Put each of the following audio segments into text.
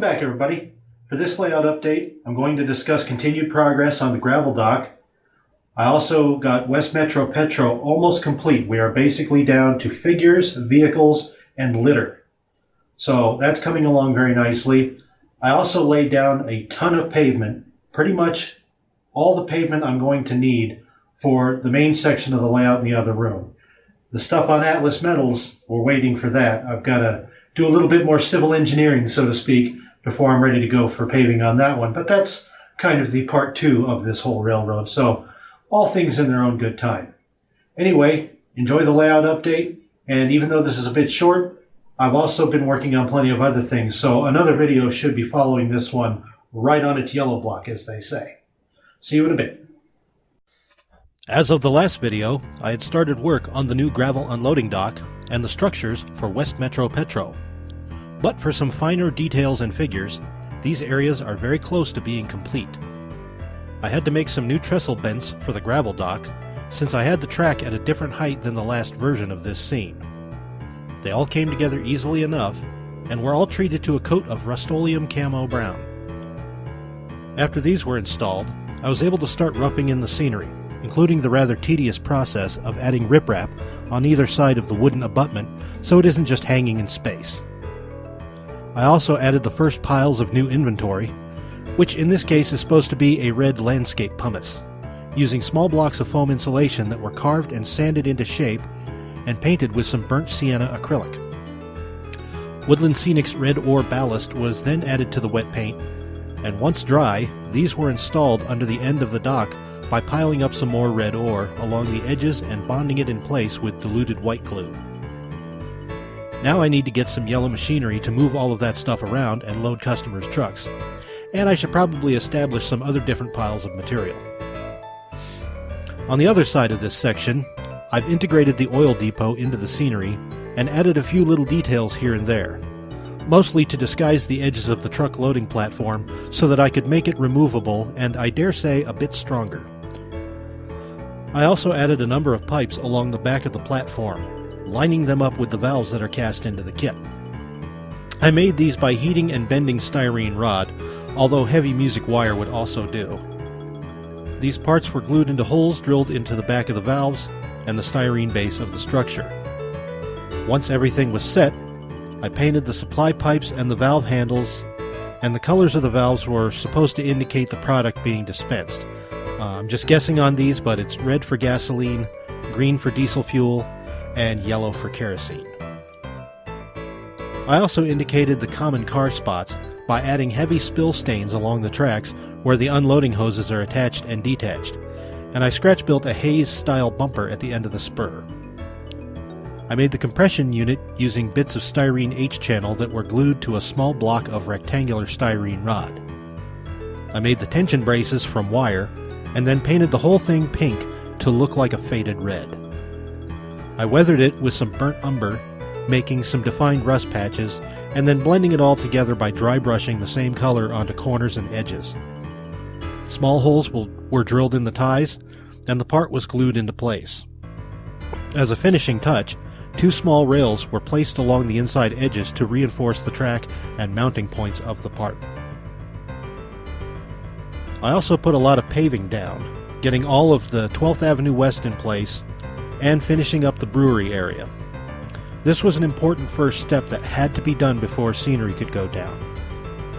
back, everybody. For this layout update, I'm going to discuss continued progress on the gravel dock. I also got West Metro Petro almost complete. We are basically down to figures, vehicles, and litter. So that's coming along very nicely. I also laid down a ton of pavement, pretty much all the pavement I'm going to need for the main section of the layout in the other room. The stuff on Atlas Metals, we're waiting for that. I've got to do a little bit more civil engineering, so to speak, before I'm ready to go for paving on that one. But that's kind of the part 2 of this whole railroad. So all things in their own good time. Anyway, enjoy the layout update. And even though this is a bit short, I've also been working on plenty of other things. So another video should be following this one right on its yellow block, as they say. See you in a bit. As of the last video, I had started work on the new gravel unloading dock and the structures for West Metro Petro. But for some finer details and figures, these areas are very close to being complete. I had to make some new trestle bents for the gravel dock, since I had the track at a different height than the last version of this scene. They all came together easily enough, and were all treated to a coat of Rust-Oleum Camo Brown. After these were installed, I was able to start roughing in the scenery, including the rather tedious process of adding riprap on either side of the wooden abutment so it isn't just hanging in space. I also added the first piles of new inventory, which in this case is supposed to be a red landscape pumice, using small blocks of foam insulation that were carved and sanded into shape and painted with some burnt sienna acrylic. Woodland Scenic's red ore ballast was then added to the wet paint, and once dry, these were installed under the end of the dock by piling up some more red ore along the edges and bonding it in place with diluted white glue. Now I need to get some yellow machinery to move all of that stuff around and load customers' trucks, and I should probably establish some other different piles of material. On the other side of this section, I've integrated the oil depot into the scenery and added a few little details here and there, mostly to disguise the edges of the truck loading platform so that I could make it removable and, I dare say, a bit stronger. I also added a number of pipes along the back of the platform, lining them up with the valves that are cast into the kit. I made these by heating and bending styrene rod, although heavy music wire would also do. These parts were glued into holes drilled into the back of the valves and the styrene base of the structure. Once everything was set, I painted the supply pipes and the valve handles, and the colors of the valves were supposed to indicate the product being dispensed. I'm just guessing on these, but it's red for gasoline, green for diesel fuel, and yellow for kerosene. I also indicated the common car spots by adding heavy spill stains along the tracks where the unloading hoses are attached and detached, and I scratch-built a Hayes-style bumper at the end of the spur. I made the compression unit using bits of styrene H-channel that were glued to a small block of rectangular styrene rod. I made the tension braces from wire, and then painted the whole thing pink to look like a faded red. I weathered it with some burnt umber, making some defined rust patches, and then blending it all together by dry brushing the same color onto corners and edges. Small holes were drilled in the ties, and the part was glued into place. As a finishing touch, 2 small rails were placed along the inside edges to reinforce the track and mounting points of the part. I also put a lot of paving down, getting all of the 12th Avenue West in place, and finishing up the brewery area. This was an important first step that had to be done before scenery could go down.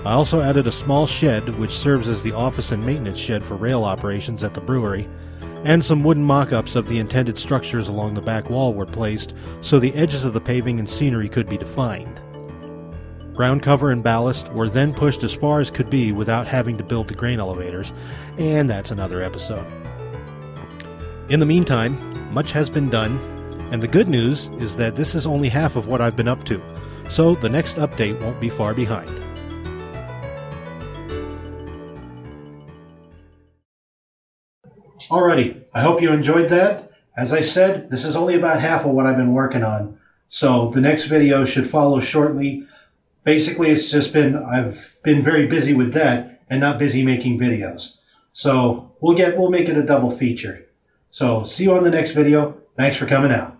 I also added a small shed which serves as the office and maintenance shed for rail operations at the brewery, and some wooden mock-ups of the intended structures along the back wall were placed so the edges of the paving and scenery could be defined. Ground cover and ballast were then pushed as far as could be without having to build the grain elevators, and that's another episode. In the meantime, much has been done, and the good news is that this is only half of what I've been up to, so the next update won't be far behind. Alrighty, I hope you enjoyed that. As I said, this is only about half of what I've been working on, so the next video should follow shortly. Basically, it's just I've been very busy with that and not busy making videos. So we'll make it a double feature. So see you on the next video. Thanks for coming out.